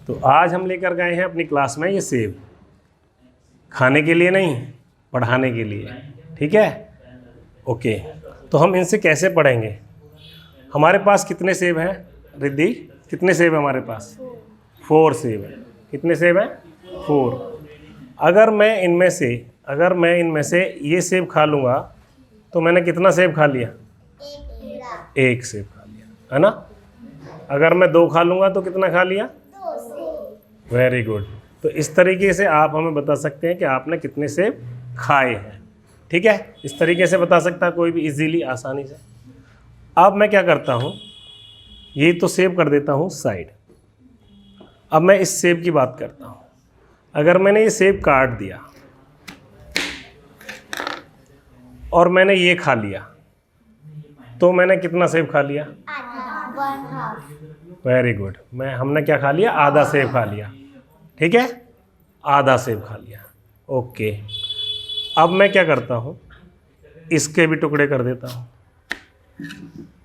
तो आज हम लेकर गए हैं अपनी क्लास में ये सेब, खाने के लिए नहीं, पढ़ाने के लिए। ठीक है, ओके। तो हम इनसे कैसे पढ़ेंगे? हमारे पास कितने सेब हैं रिद्धि? कितने सेब हैं हमारे पास? 4 सेब हैं। कितने सेब हैं? 4। अगर मैं इनमें से ये सेब खा लूँगा तो मैंने कितना सेब खा लिया? 1 सेब खा लिया, है ना। अगर मैं 2 खा लूँगा तो कितना खा लिया? 2 सेब। Very good. तो इस तरीके से आप हमें बता सकते हैं कि आपने कितने सेब खाए हैं। ठीक है, इस तरीके से बता सकता है कोई भी इजीली, आसानी से। अब मैं क्या करता हूँ, ये तो सेब कर देता हूँ साइड। अब मैं इस सेब की बात करता हूँ। अगर मैंने ये सेब काट दिया और मैंने ये खा लिया तो मैंने कितना सेब खा लिया? Very good. हमने क्या खा लिया? आधा सेब खा लिया। ठीक है, आधा सेब खा लिया। ओके। अब मैं क्या करता हूँ, इसके भी टुकड़े कर देता हूँ।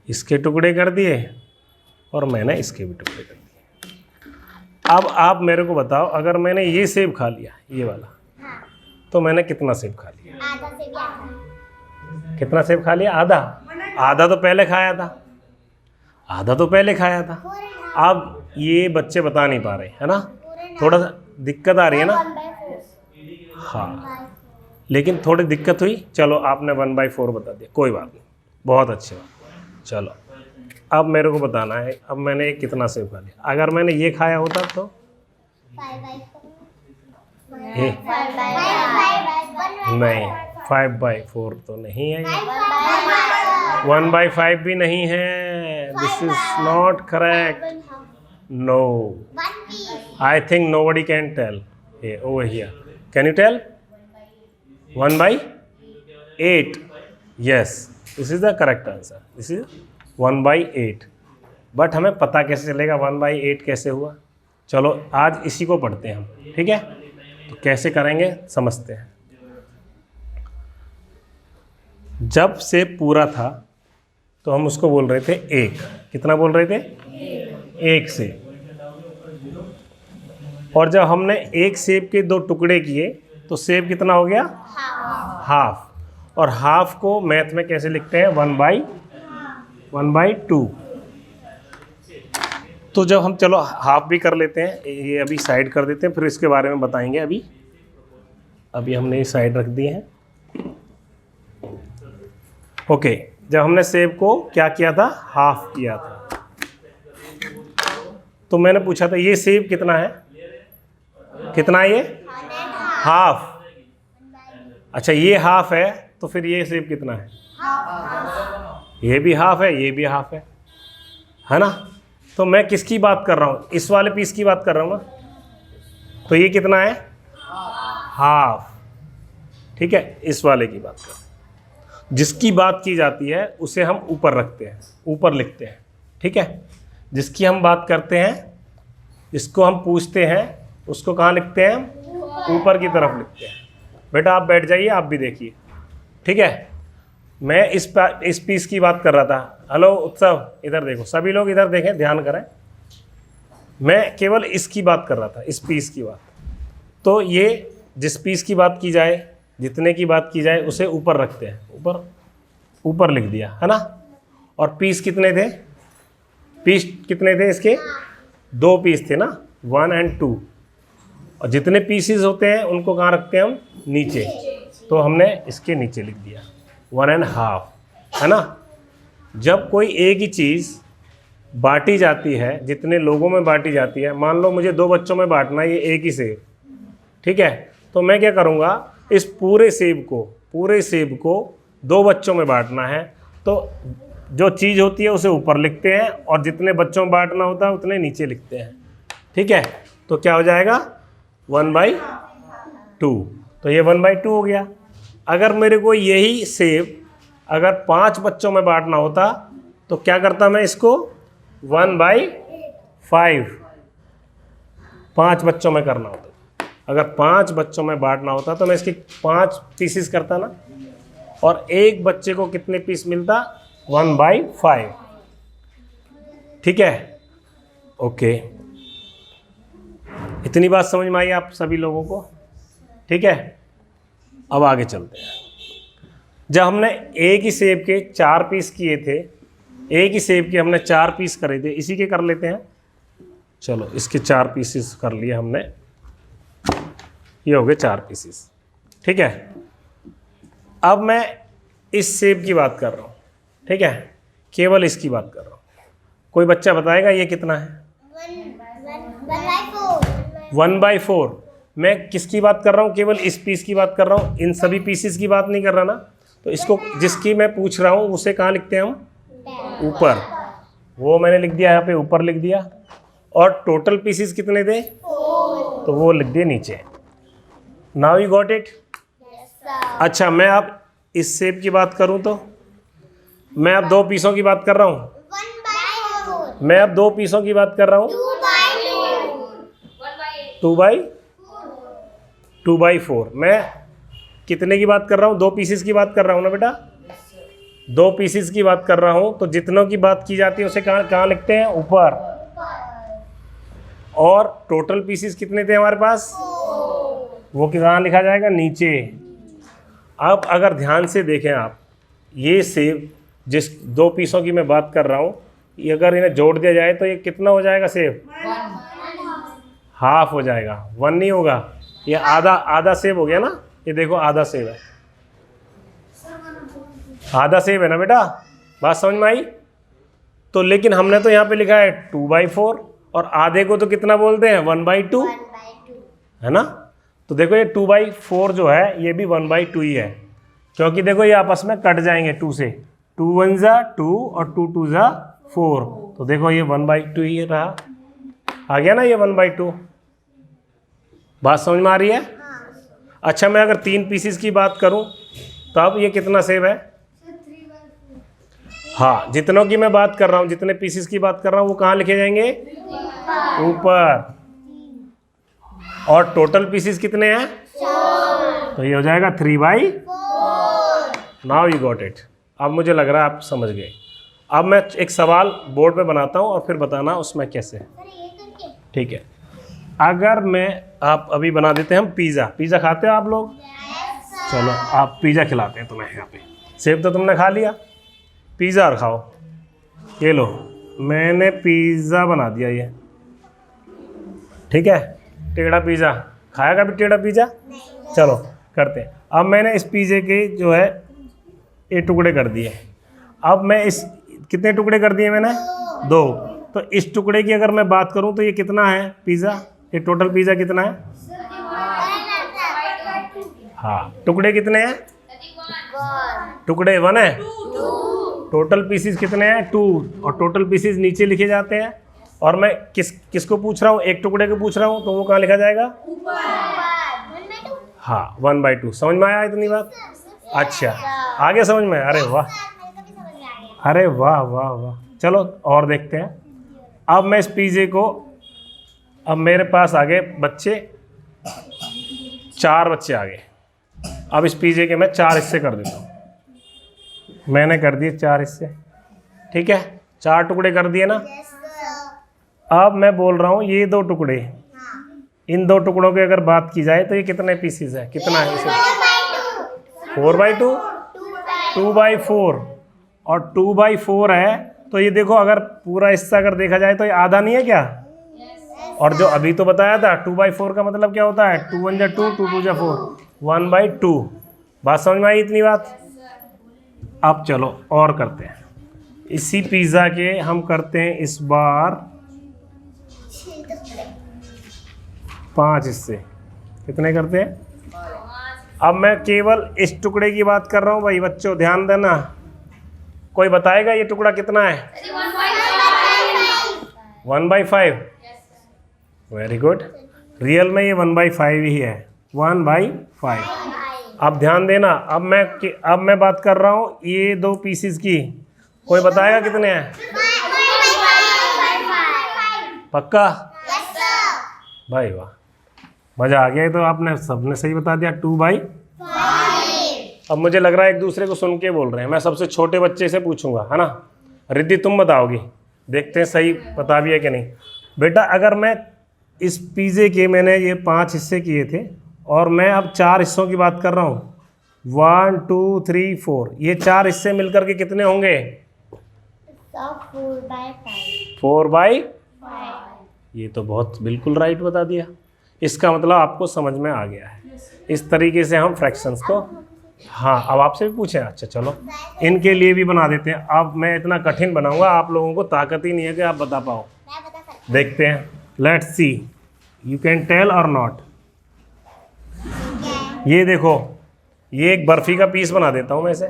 इसके टुकड़े कर दिए और मैंने इसके भी टुकड़े कर दिए। अब आप मेरे को बताओ, अगर मैंने ये सेब खा लिया, ये वाला, तो मैंने कितना सेब खा लिया? आधा सेब। कितना सेब खा लिया? आधा। आधा तो पहले खाया था, आधा तो पहले खाया था। अब ये बच्चे बता नहीं पा रहे, है ना, थोड़ा सा दिक्कत आ रही है ना। हाँ, लेकिन थोड़ी दिक्कत हुई। चलो, आपने 1/4 बता दिया, कोई बात नहीं, बहुत अच्छी बात। चलो, अब मेरे को बताना है, अब मैंने कितना सेब खा लिया। अगर मैंने ये खाया होता तो नहीं, 5/4 तो नहीं है, 1/5 भी नहीं है। This is not correct. No, I think nobody can tell. Over here, can you tell? 1/8. Yes, this is the correct answer. This is 1/8. But हमें पता कैसे चलेगा 1/8 कैसे हुआ? चलो, आज इसी को पढ़ते हैं हम। ठीक है, तो कैसे करेंगे समझते हैं। जब से पूरा था तो हम उसको बोल रहे थे 1। कितना बोल रहे थे? 1 सेब। और जब हमने 1 सेब के 2 टुकड़े किए तो सेब कितना हो गया? हाफ। और हाफ को मैथ में कैसे लिखते हैं? 1/2। तो जब हम, चलो हाफ भी कर लेते हैं, ये अभी साइड कर देते हैं, फिर इसके बारे में बताएंगे। अभी हमने ये साइड रख दिए हैं। ओके, जब हमने सेब को क्या किया था? हाफ किया था। तो मैंने पूछा था ये सेब कितना है? कितना है ये? हाफ। अच्छा, ये हाफ है, तो फिर ये सेब कितना है? ये भी हाफ है, ये भी हाफ है ना। तो मैं किसकी बात कर रहा हूँ? इस वाले पीस की बात कर रहा हूँ ना। तो ये कितना है? हाफ। ठीक है, इस वाले की बात कर रहा हूँ। जिसकी बात की जाती है उसे हम ऊपर रखते हैं, ऊपर लिखते हैं। ठीक है, जिसकी हम बात करते हैं, जिसको हम पूछते हैं, उसको कहाँ लिखते हैं? ऊपर की तरफ लिखते हैं। बेटा आप बैठ जाइए, आप भी देखिए। ठीक है, मैं इस पीस की बात कर रहा था। हेलो उत्सव, इधर देखो, सभी लोग इधर देखें, ध्यान करें। मैं केवल इसकी बात कर रहा था, इस पीस की बात। तो ये जिस पीस की बात की जाए, जितने की बात की जाए, उसे ऊपर रखते हैं। ऊपर लिख दिया, है ना। और पीस कितने थे? पीस कितने थे इसके? 2 पीस थे ना, 1 और 2। और जितने पीसेस होते हैं उनको कहाँ रखते हैं हम? नीचे। तो हमने इसके नीचे लिख दिया 1.5, है ना। जब कोई एक ही चीज़ बांटी जाती है, जितने लोगों में बांटी जाती है, मान लो मुझे 2 बच्चों में बांटना है ये एक ही सेब, ठीक है, तो मैं क्या करूँगा? इस पूरे सेब को 2 बच्चों में बांटना है, तो जो चीज़ होती है उसे ऊपर लिखते हैं और जितने बच्चों में बांटना होता है उतने नीचे लिखते हैं। ठीक है, तो क्या हो जाएगा? 1/2। तो ये 1/2 हो गया। अगर मेरे को यही सेब अगर 5 बच्चों में बांटना होता तो क्या करता मैं इसको? 1/5। 5 बच्चों में करना होता। अगर 5 बच्चों में बांटना होता तो मैं इसके 5 पीसेस करता ना, और एक बच्चे को कितने पीस मिलता? 1/5। ठीक है, ओके। इतनी बात समझ में आई आप सभी लोगों को? ठीक है, अब आगे चलते हैं। जब हमने एक ही सेब के 4 पीस किए थे, एक ही सेब के हमने 4 पीस करे थे, इसी के कर लेते हैं। चलो इसके 4 पीसेस कर लिए हमने, ये हो गए 4 पीसेस। ठीक है, अब मैं इस सेब की बात कर रहा हूँ। ठीक है, केवल इसकी बात कर रहा हूँ। कोई बच्चा बताएगा ये कितना है? 1/4। मैं किसकी बात कर रहा हूँ? केवल इस पीस की बात कर रहा हूँ, इन सभी पीसेस की बात नहीं कर रहा ना। तो इसको जिसकी मैं पूछ रहा हूँ उसे कहाँ लिखते हैं हम? ऊपर। वो मैंने लिख दिया यहाँ पे, ऊपर लिख दिया। और टोटल पीसेस कितने थे? 4। तो वो लिख दिए नीचे। Now you got it? अच्छा, मैं अब इस सेब की बात करूँ तो मैं अब 2 पीसों की बात कर रहा हूँ। 1/4। मैं अब 2 पीसों की बात कर रहा हूँ। 2/4। मैं कितने की बात कर रहा हूँ? 2 पीसेस की बात कर रहा हूँ ना बेटा? 2 पीसेस की बात कर रहा हूँ। तो जितनों की बात की जाती है उसे कहाँ लिखते हैं? ऊपर। और टोटल पीसेस कितने थे हमारे पास? 4। वो कहाँ लिखा जाएगा? नीचे। अब अगर ध्यान से देखें आप, ये सेब जिस 2 पीसों की मैं बात कर रहा हूँ, ये अगर इन्हें जोड़ दिया जाए तो ये कितना हो जाएगा सेब? 1 हाफ हो जाएगा, 1 नहीं होगा। ये आधा सेब हो गया ना। ये देखो आधा सेब है, आधा सेब है ना बेटा? बात समझ में आई? तो लेकिन हमने तो यहाँ पे लिखा है 2/4 और आधे को तो कितना बोलते हैं? 1/2, है ना? तो देखो ये 2/4 जो है ये भी 1/2 ही है, क्योंकि देखो ये आपस में कट जाएंगे 2 से। 2 1 जा 2 और 2 2 जा 4। तो देखो ये 1/2 ही रहा। आ गया ना ये 1/2? बात समझ में आ रही है? अच्छा, मैं अगर 3 पीसेस की बात करूं तो अब ये कितना सेब है? हाँ, जितनों की मैं बात कर रहा हूं, जितने पीसेस की बात कर रहा हूं वो कहाँ लिखे जाएंगे? ऊपर। और टोटल पीसेस कितने हैं? 4। तो ये हो जाएगा 3/4। Now you got it. अब मुझे लग रहा है आप समझ गए। अब मैं एक सवाल बोर्ड पे बनाता हूँ और फिर बताना उसमें कैसे। ठीक है, अगर मैं आप अभी बना देते हैं हम पिज़्ज़ा खाते हो आप लोग? चलो आप पिज़्ज़ा खिलाते हैं तुम्हें। यहाँ पे सेब तो तुमने खा लिया, पिज़्ज़ा और खाओ। ये लो, मैंने पिज़्ज़ा बना दिया ये। ठीक है, टेढ़ा पिज़्ज़ा खाया कभी? टेढ़ा पिज़्ज़ा चलो करते हैं। अब मैंने इस पिज़्ज़े के जो है ये टुकड़े कर दिए। अब मैं इस कितने टुकड़े कर दिए मैंने? 2। तो इस टुकड़े की अगर मैं बात करूं तो ये कितना है पिज़्ज़ा? ये टोटल पिज़्ज़ा कितना है? हाँ, टुकड़े कितने हैं? टुकड़े 1 है। टोटल पीसेस कितने हैं? 2। और टोटल पीसेस नीचे लिखे जाते हैं। और मैं किसको पूछ रहा हूँ? एक टुकड़े को पूछ रहा हूँ, तो वो कहाँ लिखा जाएगा? हाँ, 1/2। समझ में आया इतनी बात? अच्छा, आगे समझ में? अरे वाह, अरे वाह वाह वाह। चलो और देखते हैं। अब मैं इस पिज़्ज़े को, अब मेरे पास आ गए बच्चे, 4 बच्चे आ गए। अब इस पिज़्ज़े के मैं 4 हिस्से कर देता हूँ। मैंने कर दिए 4 हिस्से। ठीक है, 4 टुकड़े कर दिए ना। अब मैं बोल रहा हूँ ये 2 टुकड़े, इन 2 टुकड़ों की अगर बात की जाए तो ये कितने पीसेस है? कितना है इसे? 4/2, 2/4 और 2/4 है। तो ये देखो, अगर पूरा हिस्सा अगर देखा जाए तो ये आधा नहीं है क्या? और जो अभी तो बताया था 2/4 का मतलब क्या होता है? 2 1 जा 2, 2 2 जा 4, 1/2। बात समझ में आई इतनी बात? अब चलो और करते हैं। इसी पिज़्ज़ा के हम करते हैं इस बार 5 हिस्से। कितने करते हैं? अब मैं केवल इस टुकड़े की बात कर रहा हूँ भाई बच्चों, ध्यान देना। कोई बताएगा ये टुकड़ा कितना है? 1/5। Very good. रियल में ये 1/5 ही है, 1/5। अब ध्यान देना, अब मैं बात कर रहा हूँ ये 2 पीसेस की। कोई बताएगा कितने हैं? पक्का? भाई वाह, मज़ा आ गया। तो आपने सबने सही बता दिया, 2/5। अब मुझे लग रहा है एक दूसरे को सुन के बोल रहे हैं। मैं सबसे छोटे बच्चे से पूछूंगा, है ना? रिद्धि तुम बताओगी, देखते हैं सही बता भी है कि नहीं। बेटा अगर मैं इस पिज़्ज़े के मैंने ये 5 हिस्से किए थे और मैं अब 4 हिस्सों की बात कर रहा हूँ। 1 2 3 4, ये 4 हिस्से मिलकर के कितने होंगे? 4/5। ये तो बहुत बिल्कुल राइट बता दिया। इसका मतलब आपको समझ में आ गया है। इस तरीके से हम फ्रैक्शंस को, हाँ अब आपसे भी पूछें। अच्छा चलो इनके लिए भी बना देते हैं। अब मैं इतना कठिन बनाऊंगा, आप लोगों को ताकत ही नहीं है कि आप बता पाओ। देखते हैं, let's see you can tell और नॉट। ये देखो, ये एक बर्फ़ी का पीस बना देता हूँ मैं इसे।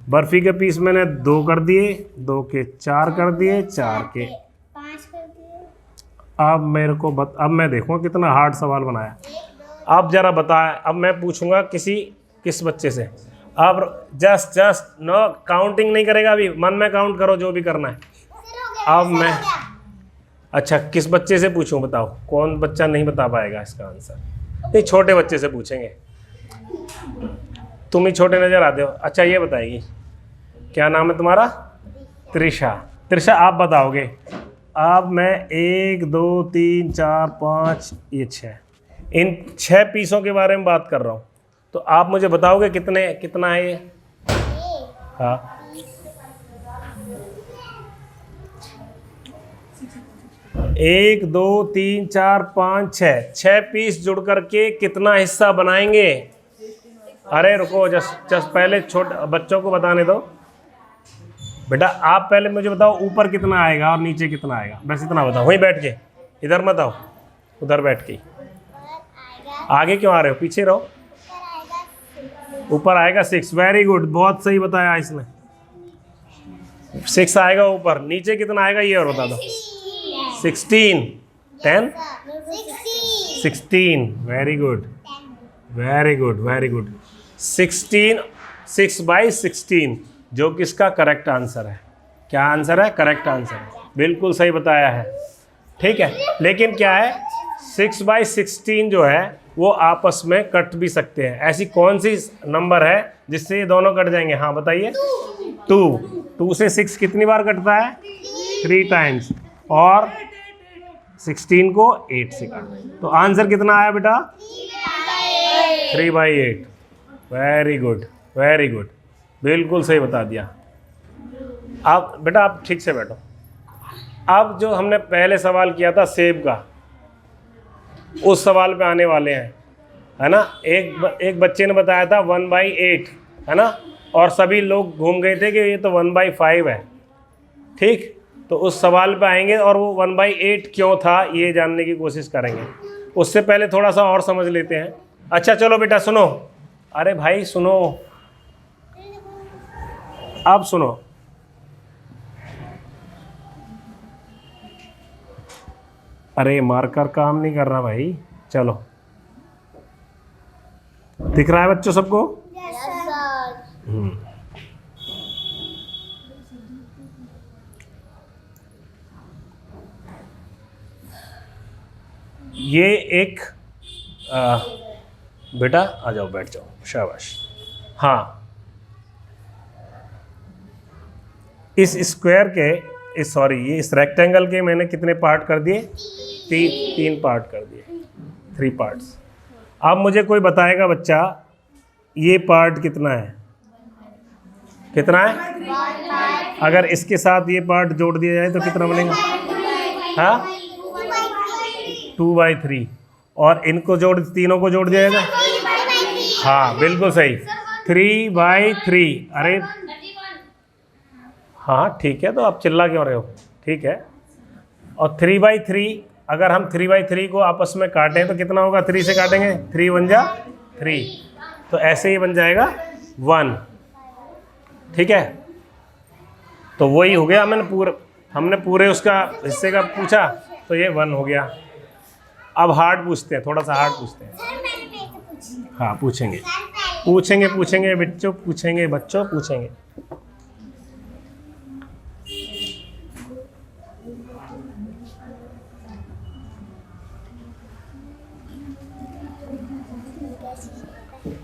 बर्फ़ी के पीस मैंने 2 कर दिए, 2 के 4 कर दिए, 4 के 5 कर दिए। अब मेरे को अब मैं देखूँगा कितना हार्ड सवाल बनाया। अब जरा बताएं, अब मैं पूछूंगा किस बच्चे से। अब जस्ट नो काउंटिंग नहीं करेगा, अभी मन में काउंट करो जो भी करना है। अब मैं, अच्छा किस बच्चे से पूछूं बताओ, कौन बच्चा नहीं बता पाएगा इसका आंसर? नहीं, छोटे बच्चे से पूछेंगे। तुम ही छोटे नज़र आते हो। अच्छा ये बताएगी, क्या नाम है तुम्हारा? त्रिशा। त्रिशा आप बताओगे। अब मैं 1 2 3 4 5 ये 6, इन 6 पीसों के बारे में बात कर रहा हूँ। तो आप मुझे बताओगे कितना है ये? हाँ 1 2 3 4 5 6 पीस जुड़ करके कितना हिस्सा बनाएंगे? अरे रुको, जस्ट पहले छोटे बच्चों को बताने दो। बेटा आप पहले मुझे बताओ ऊपर कितना आएगा और नीचे कितना आएगा, बस इतना बताओ। वहीं बैठ के, इधर मत आओ, उधर बैठ के। आगे क्यों आ रहे हो? पीछे रहो। ऊपर आएगा 6। वेरी गुड, बहुत सही बताया इसने। 6 आएगा ऊपर। नीचे कितना आएगा ये और बता दो। 16 10 16। Very good very good very good. 16 6/16, जो कि इसका करेक्ट आंसर है। क्या आंसर है? करेक्ट आंसर है, बिल्कुल सही बताया है। ठीक है, लेकिन क्या है, 6/16 जो है वो आपस में कट भी सकते हैं। ऐसी कौन सी नंबर है जिससे ये दोनों कट जाएंगे? हाँ बताइए। 2 से 6 कितनी बार कटता है? 3 टाइम्स। और 16 को 8 से काट। तो आंसर कितना आया बेटा? 3/8। वेरी गुड वेरी गुड, बिल्कुल सही बता दिया। अब बेटा आप ठीक से बैठो। अब जो हमने पहले सवाल किया था सेब का, उस सवाल पे आने वाले हैं, है ना। एक बच्चे ने बताया था 1/8, है ना, और सभी लोग घूम गए थे कि ये तो 1/5 है। ठीक, तो उस सवाल पे आएंगे और वो 1/8 क्यों था ये जानने की कोशिश करेंगे। उससे पहले थोड़ा सा और समझ लेते हैं। अच्छा चलो बेटा सुनो। अरे भाई सुनो, अब सुनो। अरे मार्कर काम नहीं कर रहा भाई। चलो, दिख रहा है बच्चों सबको? ये एक बेटा आ जाओ, बैठ जाओ, शाबाश। हाँ, इस स्क्वायर के इस रेक्टेंगल के मैंने कितने पार्ट कर दिए? 3 पार्ट कर दिए, 3 पार्ट्स। अब मुझे कोई बताएगा बच्चा ये पार्ट कितना है? कितना है? अगर इसके साथ ये पार्ट जोड़ दिया जाए तो कितना बनेगा? हाँ 2/3। और इनको तीनों को जोड़ दिया जाएगा? हाँ बिल्कुल सही, 3/3। अरे हाँ ठीक है, तो आप चिल्ला क्यों रहे हो? ठीक है। और 3/3, अगर हम 3/3 को आपस में काटें तो कितना होगा? 3 से काटेंगे, 3 1 जा 3, तो ऐसे ही बन जाएगा 1। ठीक है, तो वही हो गया। हमने पूरे उसका हिस्से का पूछा तो ये 1 हो गया। अब हार्ड पूछते हैं, थोड़ा सा हार्ड पूछते हैं। हाँ पूछेंगे बच्चों, पूछेंगे।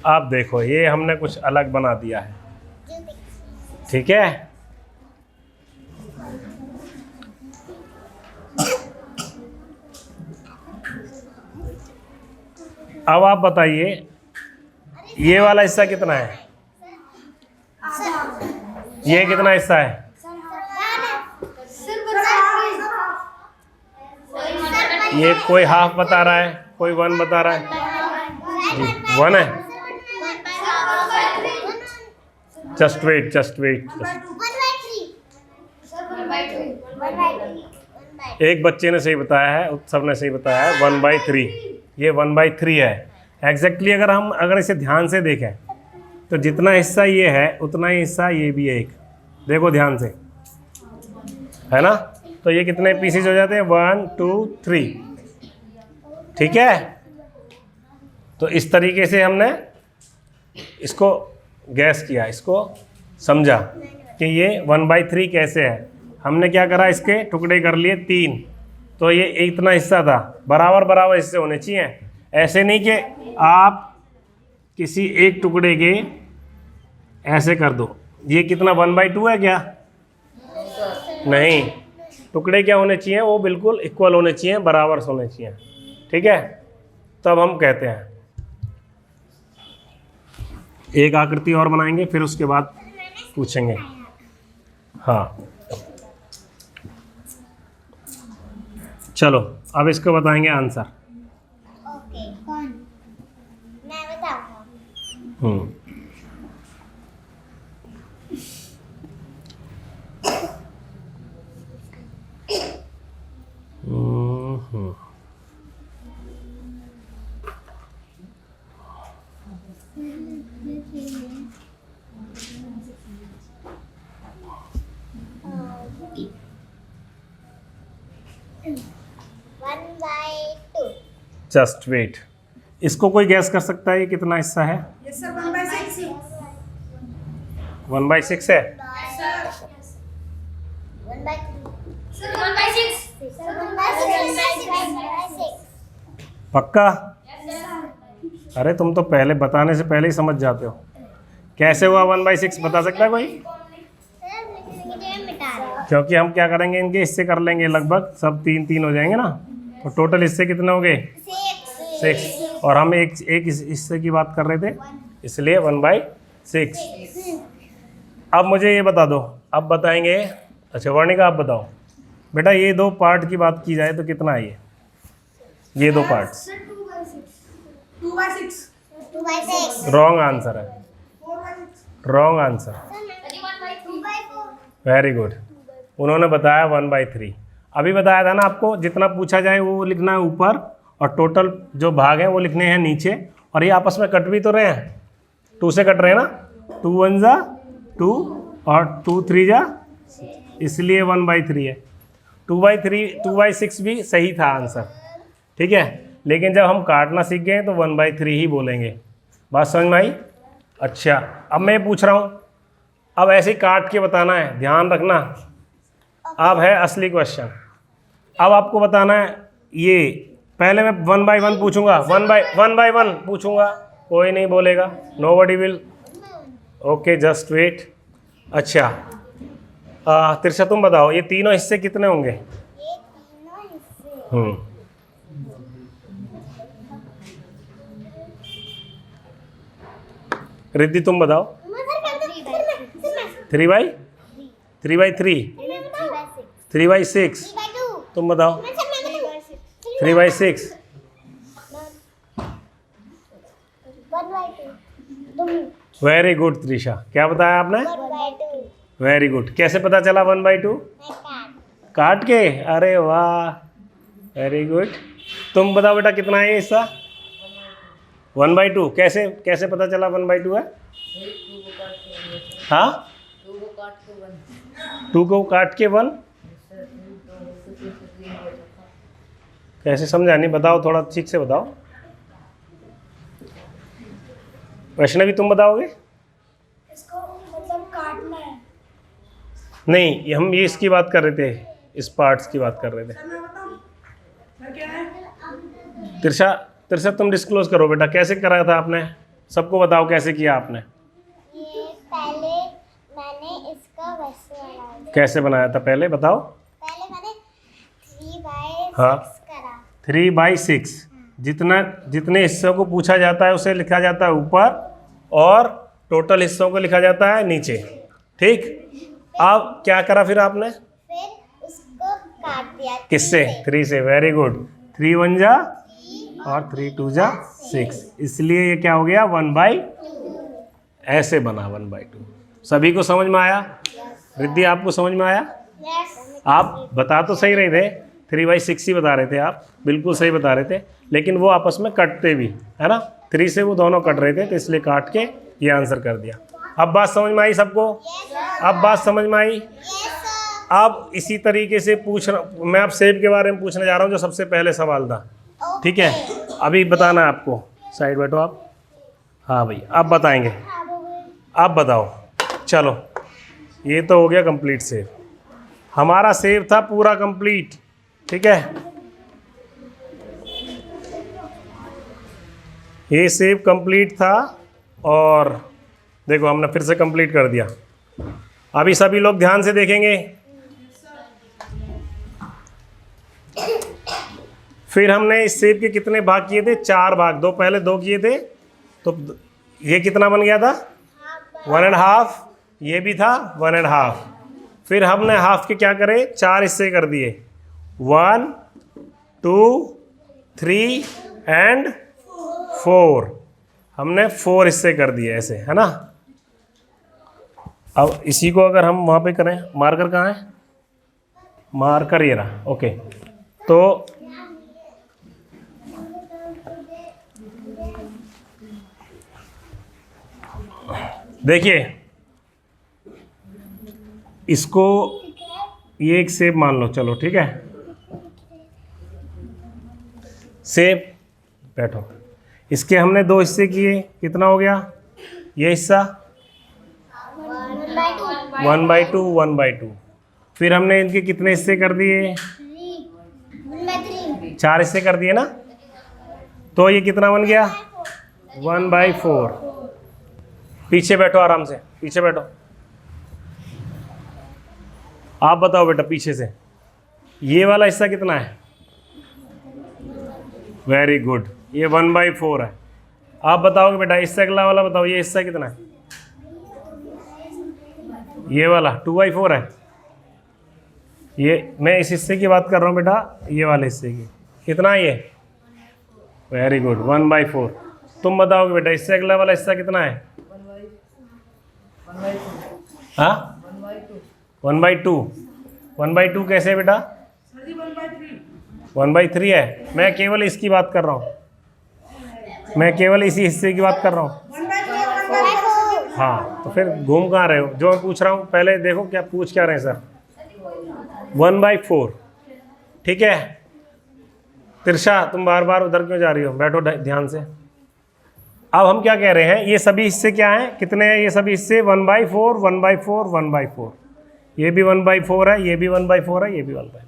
आप देखो, ये हमने कुछ अलग बना दिया है। ठीक है, अब आप बताइए ये वाला हिस्सा कितना है, ये कितना हिस्सा है? ये कोई हाफ बता रहा है, कोई 1 बता रहा है। जी 1 है। जस्ट वेट 1/3 एक बच्चे ने सही बताया है, सब ने सही बताया है 1/3। ये 1/3 है एग्जैक्टली। अगर इसे ध्यान से देखें तो जितना हिस्सा ये है उतना ही हिस्सा ये भी है एक। देखो ध्यान से, है ना? तो ये कितने पीसेज हो जाते हैं? 1 2 3। ठीक है, तो इस तरीके से हमने इसको गैस किया, इसको समझा कि ये 1/3 कैसे है। हमने क्या करा, इसके टुकड़े कर लिए 3। तो ये इतना हिस्सा था, बराबर बराबर हिस्से होने चाहिए। ऐसे नहीं कि आप किसी एक टुकड़े के ऐसे कर दो। ये कितना 1/2 है क्या? नहीं, टुकड़े क्या होने चाहिए? वो बिल्कुल इक्वल होने चाहिए, बराबर होने चाहिए। ठीक है, तब हम कहते हैं। एक आकृति और बनाएंगे, फिर उसके बाद पूछेंगे। हाँ चलो, अब इसको बताएंगे आंसर। ओके, कौन? मैं बताऊंगा। One by two. Just wait, इसको कोई गैस कर सकता है ये कितना हिस्सा है? Yes, sir. 1/6. 1/6 है। One by to. Sir, 1/6. पक्का? अरे तुम तो पहले बताने से पहले ही समझ जाते हो। कैसे हुआ 1/6 बता सकता है कोई? क्योंकि हम क्या करेंगे, इनके हिस्से कर लेंगे, लगभग सब 3 हो जाएंगे ना। तो टोटल हिस्से कितने हो गए? 6। और हम एक हिस्से की बात कर रहे थे, इसलिए 1/6। अब मुझे ये बता दो, अब बताएंगे। अच्छा वर्णिका आप बताओ बेटा, ये 2 पार्ट की बात की जाए तो कितना है ये 2 पार्ट्स? 2/6. रॉन्ग आंसर है, 4/6. Wrong answer. वेरी गुड, उन्होंने बताया 1/3। अभी बताया था ना आपको, जितना पूछा जाए वो लिखना है ऊपर, और टोटल जो भाग हैं वो लिखने हैं नीचे। और ये आपस में कट भी तो रहे हैं, 2 से कट रहे हैं ना। 2 1 जा 2 और 2 3 जा, इसलिए 1/3 है। 2/6 भी सही था आंसर। ठीक है, लेकिन जब हम काटना सीख गए तो 1/3 ही बोलेंगे। बात समझ में आई? अच्छा, अब मैं पूछ रहा हूँ, अब ऐसे ही काट के बताना है, ध्यान रखना। अब है असली क्वेश्चन। अब आपको बताना है, ये पहले मैं 1 by 1 पूछूंगा, 1 by 1 पूछूंगा, कोई नहीं बोलेगा, nobody will. Okay just wait. अच्छा तिरछा तुम बताओ, ये तीनों हिस्से कितने होंगे? ये तीनों हिस्से रिद्धि तुम बताओ। 3/3 3/6 तुम बताओ। 3/6 वेरी गुड त्रिशा, क्या बताया आपने? Very good. कैसे पता चला 1/2? काट के, अरे वाह वेरी गुड। तुम बताओ बेटा कितना है ये हिस्सा? 1/2। कैसे पता चला 1/2 है? हाँ 2 को काट के 1 कैसे समझा नहीं? बताओ थोड़ा ठीक से बताओ। वैष्णवी तुम बताओगे? इसको मतलब काटना है। नहीं, हम ये इसकी बात कर रहे थे, इस पार्ट्स की बात कर रहे थे। सर मैं बताऊं? सर क्या है? तिरछा तुम डिस्क्लोज करो बेटा, कैसे कराया था आपने? सबको बताओ कैसे किया आपने। ये पहले मैंने इसका वैसे बनाया। कैसे बनाया था पहले बताओ। पहले मैंने 3/6 हाँ। करा। 3/6 जितने हिस्सों को पूछा जाता है उसे लिखा जाता है ऊपर, और टोटल हिस्सों को लिखा जाता है नीचे। ठीक, अब क्या करा फिर आपने? फिर उसको काट दिया। किससे? 3 से। Very good. 3 1 जा और 3 2 जा 6, इसलिए ये क्या हो गया 1/2। ऐसे बना 1/2। सभी को समझ में आया? रिद्धि आपको समझ में आया? यस। आप बता तो सही रहे थे, 3/6 ही बता रहे थे आप, बिल्कुल सही बता रहे थे, लेकिन वो आपस में कटते भी है ना, 3 से वो दोनों कट रहे थे, तो इसलिए काट के ये आंसर कर दिया। अब बात समझ में आई सबको? अब बात समझ में आई? अब इसी तरीके से मैं अब सेब के बारे में पूछने जा रहा हूँ, जो सबसे पहले सवाल था। ठीक है, अभी बताना है आपको। साइड बैठो आप। हाँ भाई, अब बताएंगे। अब बताओ। चलो, ये तो हो गया कंप्लीट सेब। हमारा सेब था पूरा कंप्लीट। ठीक है, ये सेब कंप्लीट था, और देखो हमने फिर से कंप्लीट कर दिया। अभी सभी लोग ध्यान से देखेंगे। फिर हमने इस सेब के कितने भाग किए थे? 4 भाग। पहले 2 किए थे, तो ये कितना बन गया था? 1.5। ये भी था 1.5। फिर हमने हाफ के क्या करे? 4 हिस्से कर दिए। 1 2 3 एंड 4। हमने 4 हिस्से कर दिए ऐसे, है ना। अब इसी को अगर हम वहाँ पे करें, मार्कर कहाँ है? मार्कर ये रहा। ओके, तो देखिए, इसको ये एक सेब मान लो। चलो ठीक है, सेब। बैठो। इसके हमने 2 हिस्से किए, कितना हो गया? ये हिस्सा 1/2 1/2। फिर हमने इनके कितने हिस्से कर दिए? 4 हिस्से कर दिए ना, तो ये कितना बन गया? 1/4। पीछे बैठो, आराम से पीछे बैठो। आप बताओ बेटा पीछे से, ये वाला हिस्सा कितना है? वेरी गुड, ये 1/4 है। आप बताओगे बेटा, इससे अगला वाला बताओ, ये हिस्सा कितना है? ये वाला 2/4 है। ये मैं इस हिस्से की बात कर रहा हूँ बेटा, ये वाले हिस्से की। कितना है ये? Very good, 1/4। तुम बताओगे बेटा, इससे अगला वाला हिस्सा कितना है? हाँ, 1/2। 1/2 कैसे है बेटा? 1/3 है। मैं केवल इसकी बात कर रहा हूँ, मैं केवल इसी हिस्से की बात कर रहा हूँ। हाँ, तो फिर घूम कहाँ रहे हो? जो मैं पूछ रहा हूँ पहले देखो, क्या पूछ क्या रहे हैं सर? 1/4। ठीक है, तिरशा तुम बार बार उधर क्यों जा रही हो? बैठो ध्यान से। अब हम क्या कह रहे हैं, ये सभी हिस्से क्या हैं? कितने हैं ये सभी हिस्से? 1/4 1/4 1/4। ये भी 1/4 है, ये भी 1/4 है, ये भी 1/4।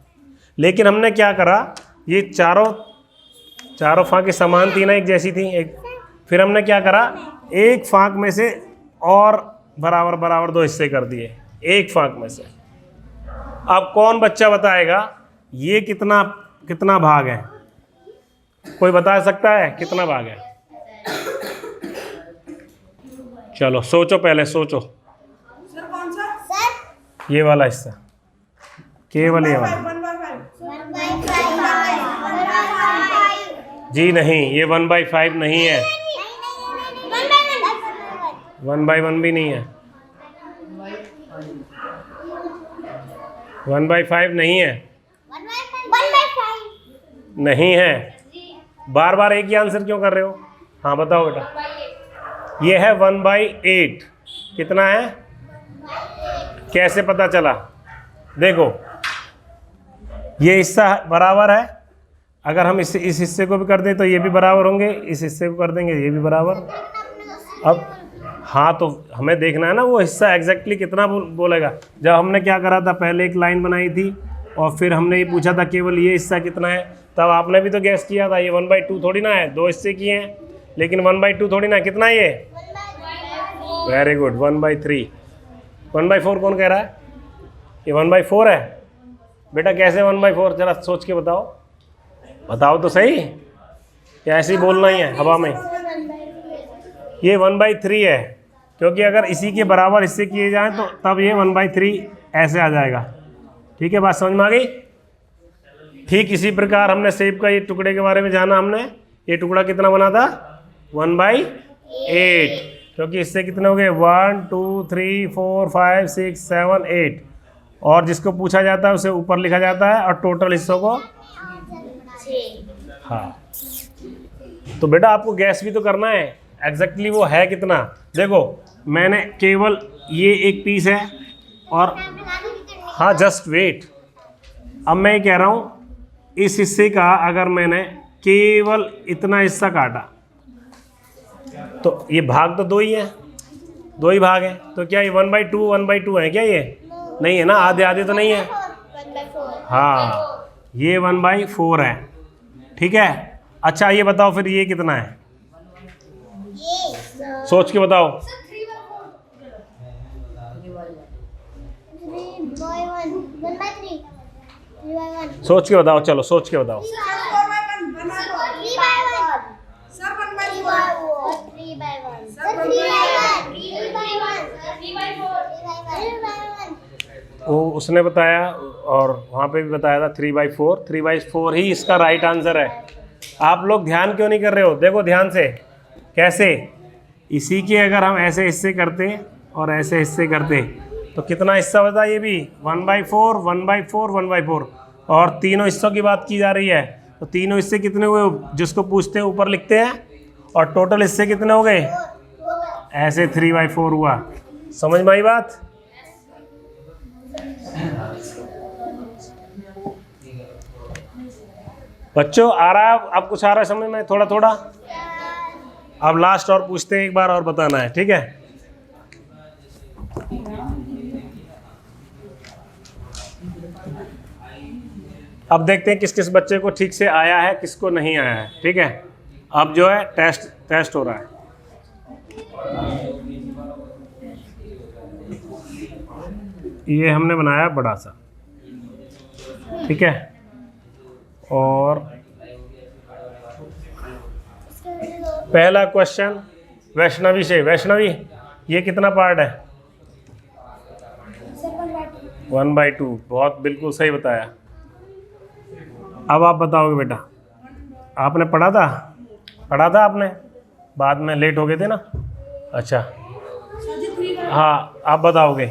लेकिन हमने क्या करा, ये चारों फाँकें समान थी ना, एक जैसी थी एक। फिर हमने क्या करा, एक फाँक में से और बराबर बराबर 2 हिस्से कर दिए, एक फाँक में से। अब कौन बच्चा बताएगा ये कितना भाग है? कोई बता सकता है कितना भाग है? चलो सोचो, पहले सोचो। सर कौन सा? सर ये वाला हिस्सा, केवल ये वाला। 1/5 जी नहीं, ये 1/5 नहीं है, 1/1 भी नहीं है, 1/5 नहीं है, 1/5 नहीं है। बार बार एक ही आंसर क्यों कर रहे हो? हाँ बताओ बेटा। ये है 1/8। कितना है? कैसे पता चला? देखो, ये हिस्सा बराबर है, अगर हम इस हिस्से को भी कर दें तो ये भी बराबर होंगे, इस हिस्से को कर देंगे ये भी बराबर। अब हाँ, तो हमें देखना है ना वो हिस्सा एग्जैक्टली कितना बोलेगा। जब हमने क्या करा था, पहले एक लाइन बनाई थी और फिर हमने ये पूछा था केवल ये हिस्सा कितना है, तब आपने भी तो गैस किया था ये 1/2 थोड़ी ना है, 2 हिस्से किए हैं, लेकिन 1/2 थोड़ी ना। कितना है ये? Very good, 1/3। 1/4 कौन कह रहा है? ये 1/4 है बेटा। कैसे 1/4? जरा सोच के बताओ, बताओ तो सही। या ऐसे ही बोलना ही है हवा में? ये 1/3 है, क्योंकि अगर इसी के बराबर इससे किए जाएं तो तब ये 1/3 ऐसे आ जाएगा। ठीक है, बात समझ में आ गई? ठीक इसी प्रकार हमने सेब का ये टुकड़े के बारे में जाना। हमने ये टुकड़ा कितना बना था? 1/8, क्योंकि इससे कितने हो गए? 1 2 3 4 5 6 7 8, और जिसको पूछा जाता है उसे ऊपर लिखा जाता है और टोटल हिस्सों को। हाँ, तो बेटा आपको गैस भी तो करना है एग्जैक्टली वो है कितना। देखो मैंने केवल ये एक पीस है और हाँ जस्ट वेट, अब मैं ये कह रहा हूँ इस हिस्से का अगर मैंने केवल इतना हिस्सा काटा तो ये भाग तो दो ही है, दो ही भाग है, तो क्या ये 1/2 है क्या? ये नहीं है ना, आधे आधे तो नहीं है। हाँ ये 1/4 है। ठीक है, अच्छा ये बताओ फिर ये कितना है? सोच के बताओ। 3/1 सोच के बताओ, चलो सोच के बताओ। वो उसने बताया और वहाँ पे भी बताया था 3/4। 3/4 ही इसका राइट आंसर है। आप लोग ध्यान क्यों नहीं कर रहे हो? देखो ध्यान से कैसे, इसी के अगर हम ऐसे हिस्से करते और ऐसे हिस्से करते तो कितना हिस्सा होता? ये भी 1/4 1/4 1/4, और तीनों हिस्सों की बात की जा रही है, तो तीनों हिस्से कितने हुए जिसको पूछते हैं ऊपर लिखते हैं, और टोटल हिस्से कितने हो गए? ऐसे 3/4 हुआ। समझ में आई बात? बच्चों आ रहा है अब कुछ आ रहा है समझ में थोड़ा थोड़ा? अब लास्ट और पूछते हैं, एक बार और बताना है, ठीक है? अब देखते हैं किस किस बच्चे को ठीक से आया है, किसको नहीं आया है। ठीक है, अब जो है टेस्ट हो रहा है। ये हमने बनाया बड़ा सा, ठीक है, और पहला क्वेश्चन वैष्णवी से। वैष्णवी ये कितना पार्ट है? 1/2। बहुत बिल्कुल सही बताया। अब आप बताओगे बेटा, आपने पढ़ा था आपने? बाद में लेट हो गए थे ना? अच्छा हाँ, आप बताओगे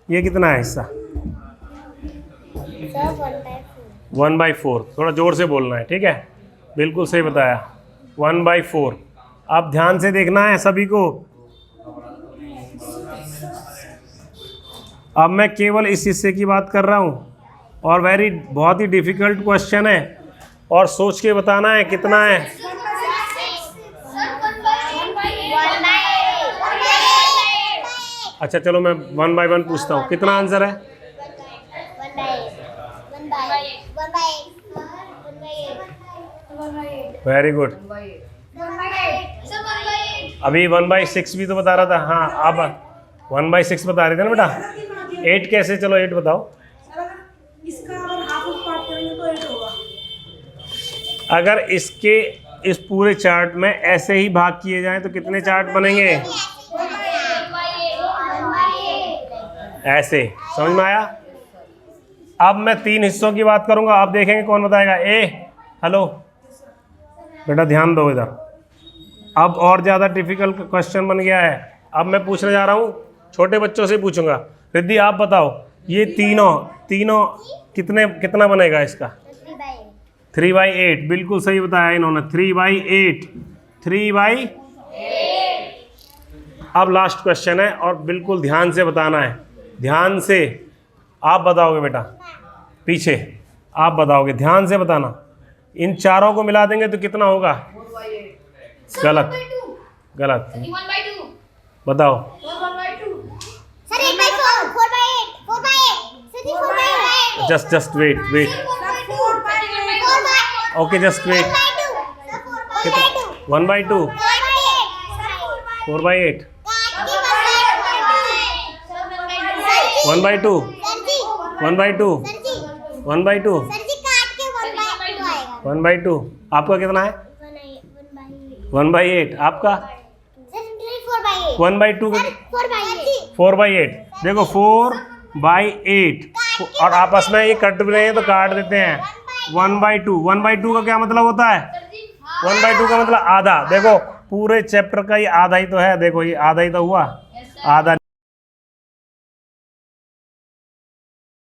ये कितना है हिस्सा? 1/4। थोड़ा जोर से बोलना है, ठीक है? बिल्कुल सही बताया, 1/4। आप ध्यान से देखना है सभी को। अब मैं केवल इस हिस्से की बात कर रहा हूँ, और बहुत ही डिफ़िकल्ट क्वेश्चन है, और सोच के बताना है कितना है। अच्छा चलो मैं 1 by 1 पूछता हूँ, कितना आंसर है? 1/8 वेरी गुड। अभी 1/6 भी तो बता रहा था। हाँ अब 1/6 बता रहे थे ना बेटा। 8 कैसे? चलो 8 बताओ। इसका अगर हाफ ऑफ पार्ट करेंगे तो 8 होगा। अगर इसके इस पूरे चार्ट में ऐसे ही भाग किए जाएं तो कितने चार्ट बनेंगे? ऐसे। समझ में आया? अब मैं 3 हिस्सों की बात करूंगा, आप देखेंगे कौन बताएगा। हेलो बेटा ध्यान दो इधर। अब और ज़्यादा डिफिकल्ट क्वेश्चन बन गया है। अब मैं पूछने जा रहा हूँ, छोटे बच्चों से पूछूंगा। रिद्धि आप बताओ, ये तीनों कितना बनेगा इसका? 3/8। बिल्कुल सही बताया इन्होंने, 3/8। 3/8। अब लास्ट क्वेश्चन है और बिल्कुल ध्यान से बताना है, ध्यान से। आप बताओगे बेटा, पीछे आप बताओगे, ध्यान से बताना। इन चारों को मिला देंगे तो कितना होगा? गलत गलत, बताओ। Just wait. Okay just wait. 1/2 4/8 1/2 1/2 1/2 1/2। आपका कितना है? 1/8 आपका 4/8 1/2 का 4/8 4/8 देखो 4/8 और आपस में ये कट भी रहे हैं तो काट देते हैं 1/2 1/2 का क्या मतलब होता है 1/2 का मतलब आधा देखो पूरे चैप्टर का ये आधा ही तो है देखो ये आधा ही तो हुआ आधा